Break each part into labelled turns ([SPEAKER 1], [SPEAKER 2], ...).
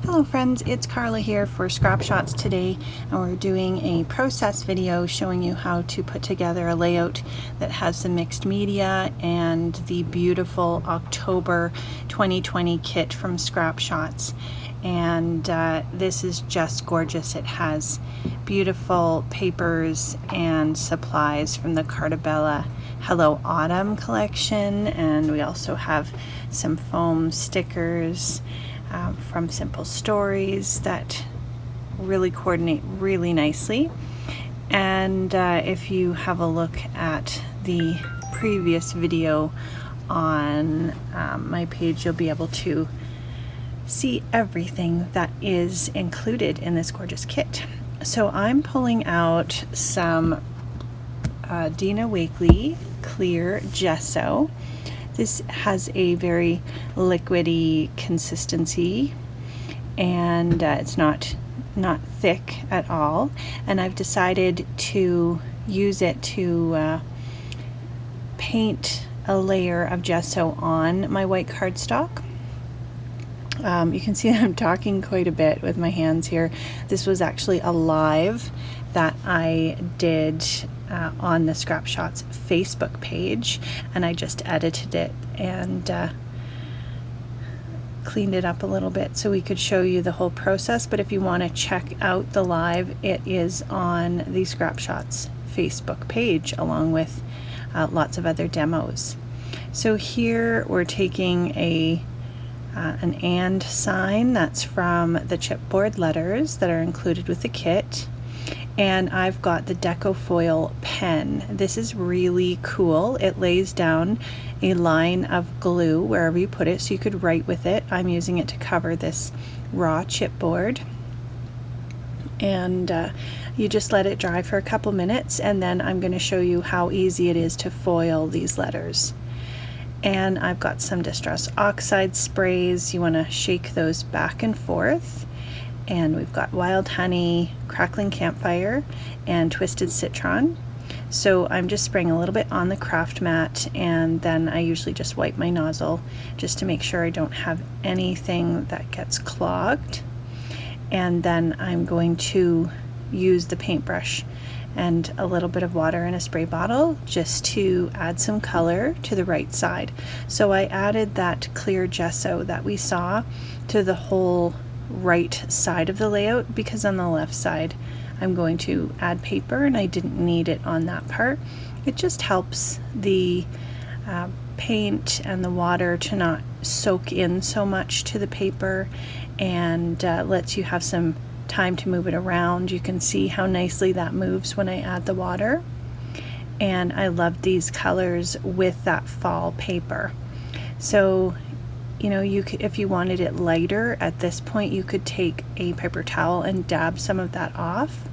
[SPEAKER 1] Hello friends, it's Carla here for Scrap Shotz today, and we're doing a process video showing you how to put together a layout that has the mixed media and the beautiful October 2020 kit from Scrap Shotz. And this is just gorgeous. It has beautiful papers and supplies from the Cartabella Hello Autumn collection, and we also have some foam stickers from Simple Stories that really coordinate really nicely. And if you have a look at the previous video on my page, you'll be able to see everything that is included in this gorgeous kit. So I'm pulling out some Dina Wakley clear gesso. This has a very liquidy consistency, and it's not thick at all, and I've decided to use it to paint a layer of gesso on my white cardstock. You can see that I'm talking quite a bit with my hands here. This was actually a live that I did on the Scrap Shotz Facebook page, and I just edited it and cleaned it up a little bit so we could show you the whole process. But if you want to check out the live, it is on the Scrap Shotz Facebook page along with lots of other demos. So here we're taking an and sign that's from the chipboard letters that are included with the kit. And I've got the Deco Foil pen. This is really cool. It lays down a line of glue wherever you put it so you could write with it. I'm using it to cover this raw chipboard. And you just let it dry for a couple minutes, and then I'm going to show you how easy it is to foil these letters. And I've got some Distress Oxide sprays. You want to shake those back and forth. And we've got Wild Honey, Crackling Campfire, and Twisted Citron. So I'm just spraying a little bit on the craft mat, and then I usually just wipe my nozzle just to make sure I don't have anything that gets clogged. And then I'm going to use the paintbrush and a little bit of water in a spray bottle just to add some color to the right side. So I added that clear gesso that we saw to the whole right side of the layout, because on the left side I'm going to add paper and I didn't need it on that part. It just helps the paint and the water to not soak in so much to the paper, and lets you have some time to move it around. You can see how nicely that moves when I add the water, and I love these colors with that fall paper. So you know, if you wanted it lighter at this point, you could take a paper towel and dab some of that off,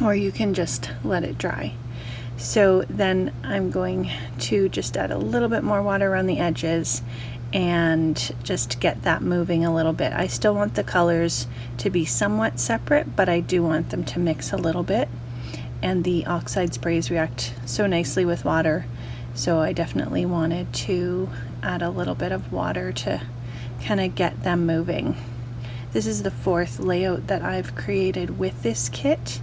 [SPEAKER 1] or you can just let it dry. So then I'm going to just add a little bit more water around the edges and just get that moving a little bit. I still want the colors to be somewhat separate, but I do want them to mix a little bit, and the oxide sprays react so nicely with water. So I definitely wanted to add a little bit of water to kind of get them moving. This is the fourth layout that I've created with this kit,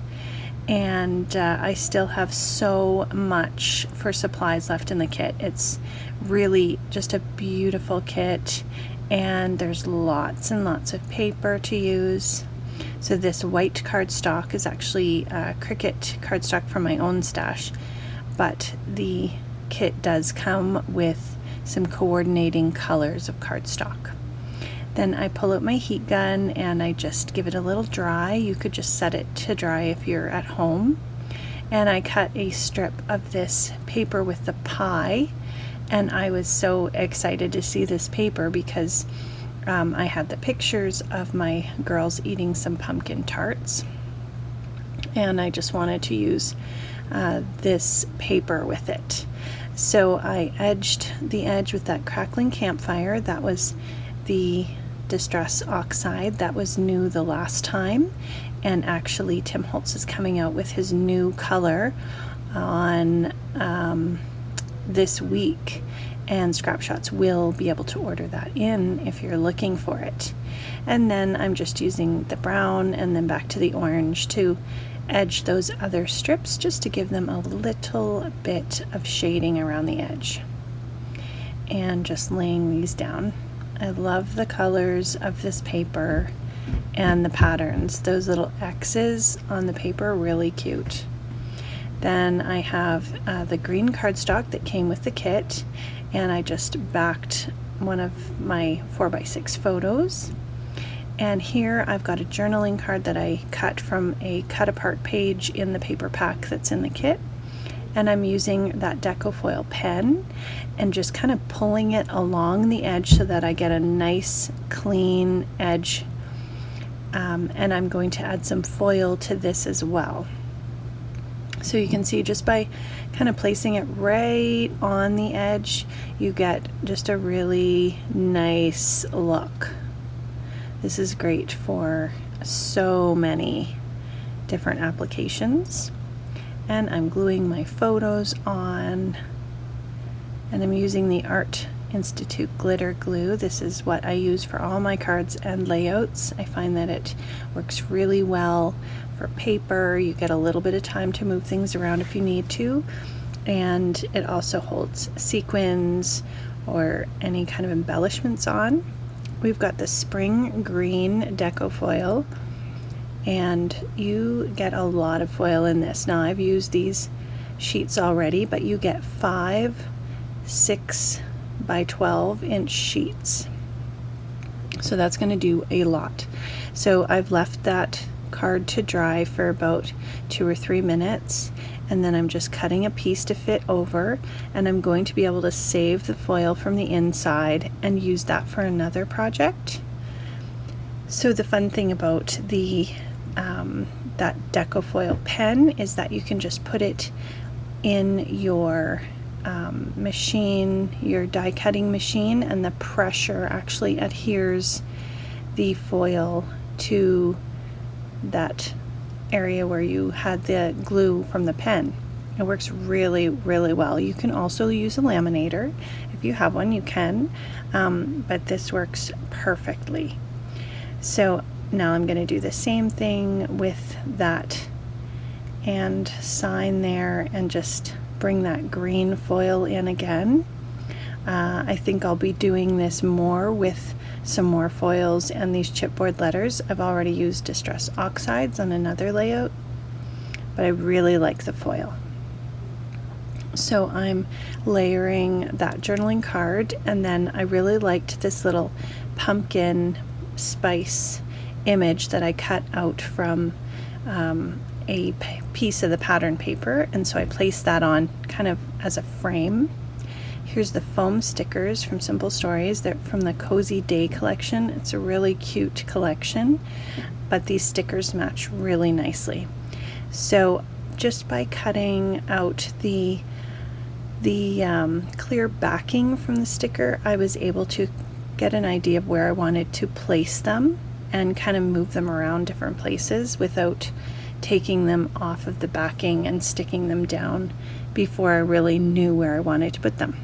[SPEAKER 1] and I still have so much for supplies left in the kit. It's really just a beautiful kit, and there's lots and lots of paper to use. So this white cardstock is actually Cricut cardstock from my own stash, but the kit does come with some coordinating colors of cardstock. Then I pull out my heat gun and I just give it a little dry. You could just set it to dry if you're at home. And I cut a strip of this paper with the pie, and I was so excited to see this paper because I had the pictures of my girls eating some pumpkin tarts, and I just wanted to use this paper with it. So I edged the edge with that Crackling Campfire. That was the Distress Oxide that was new the last time, and actually Tim Holtz is coming out with his new color on this week, and Scrap Shotz will be able to order that in if you're looking for it. And then I'm just using the brown and then back to the orange to edge those other strips, just to give them a little bit of shading around the edge. And just laying these down. I love the colors of this paper and the patterns. Those little X's on the paper are really cute. Then I have the green cardstock that came with the kit, and I just backed one of my 4x6 photos. And here I've got a journaling card that I cut from a cut apart page in the paper pack that's in the kit. And I'm using that Deco Foil pen and just kind of pulling it along the edge so that I get a nice clean edge. And I'm going to add some foil to this as well. So you can see just by kind of placing it right on the edge, you get just a really nice look. This is great for so many different applications. And I'm gluing my photos on, and I'm using the Art Institute glitter glue. This is what I use for all my cards and layouts. I find that it works really well for paper. You get a little bit of time to move things around if you need to, and it also holds sequins or any kind of embellishments on. We've got the spring green Deco Foil, and you get a lot of foil in this. Now I've used these sheets already, but you get 5 6 by 12 inch sheets, so that's going to do a lot. So I've left that card to dry for about 2 or 3 minutes, and then I'm just cutting a piece to fit over, and I'm going to be able to save the foil from the inside and use that for another project. So the fun thing about the that Deco Foil pen is that you can just put it in your machine, your die cutting machine, and the pressure actually adheres the foil to that area where you had the glue from the pen. It works really, really well. You can also use a laminator. If you have one, you can, but this works perfectly. So now I'm going to do the same thing with that and sign there, and just bring that green foil in again. I think I'll be doing this more with some more foils and these chipboard letters. I've already used Distress Oxides on another layout, but I really like the foil. So I'm layering that journaling card, and then I really liked this little pumpkin spice image that I cut out from a piece of the pattern paper, and so I placed that on kind of as a frame. Here's the foam stickers from Simple Stories. They're from the Cozy Day collection. It's a really cute collection, but these stickers match really nicely. So just by cutting out the clear backing from the sticker, I was able to get an idea of where I wanted to place them and kind of move them around different places without taking them off of the backing and sticking them down before I really knew where I wanted to put them.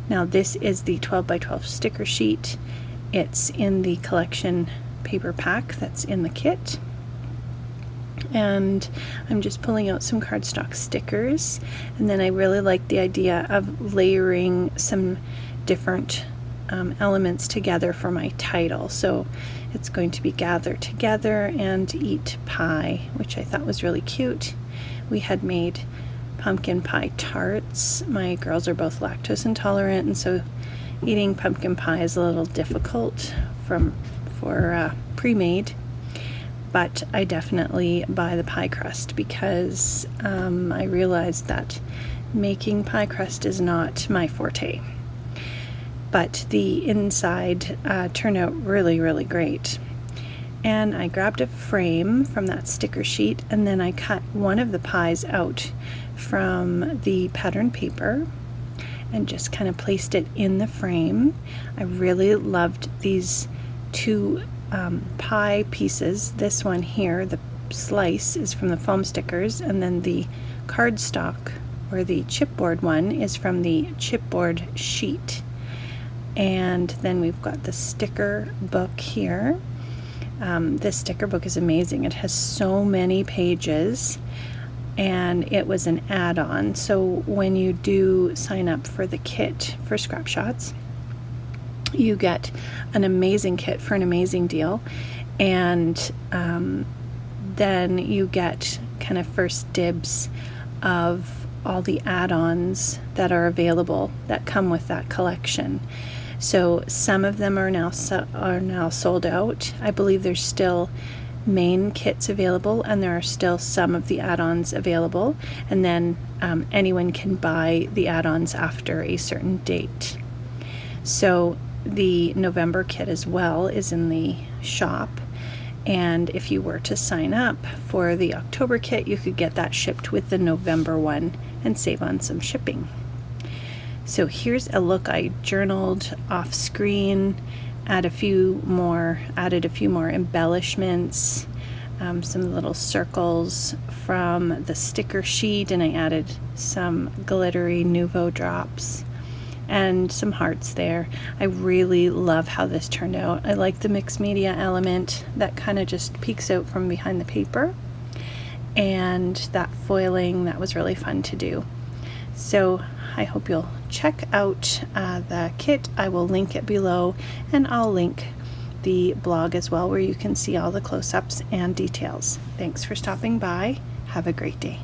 [SPEAKER 1] Now this is the 12 by 12 sticker sheet. It's in the collection paper pack that's in the kit. And I'm just pulling out some cardstock stickers, and then I really like the idea of layering some different elements together for my title. So it's going to be Gather Together and Eat Pie, which I thought was really cute. We had made pumpkin pie tarts. My girls are both lactose intolerant, and so eating pumpkin pie is a little difficult for pre-made, but I definitely buy the pie crust because I realized that making pie crust is not my forte. But the inside turned out really, really great. And I grabbed a frame from that sticker sheet, and then I cut one of the pies out from the pattern paper and just kind of placed it in the frame. I really loved these two pie pieces. This one here, the slice, is from the foam stickers, and then the cardstock or the chipboard one, is from the chipboard sheet. And then we've got the sticker book here. This sticker book is amazing. It has so many pages, and it was an add-on. So when you do sign up for the kit for Scrap Shotz, you get an amazing kit for an amazing deal, and then you get kind of first dibs of all the add-ons that are available that come with that collection. So some of them are now sold out. I believe there's still main kits available, and there are still some of the add-ons available, and then anyone can buy the add-ons after a certain date. So the November kit as well is in the shop, and if you were to sign up for the October kit, you could get that shipped with the November one and save on some shipping. So here's a look. I journaled off screen, added a few more embellishments, some little circles from the sticker sheet, and I added some glittery Nouveau drops and some hearts there. I really love how this turned out. I like the mixed media element that kind of just peeks out from behind the paper, and that foiling, that was really fun to do. So I hope you'll check out the kit. I will link it below, and I'll link the blog as well, where you can see all the close-ups and details. Thanks for stopping by. Have a great day.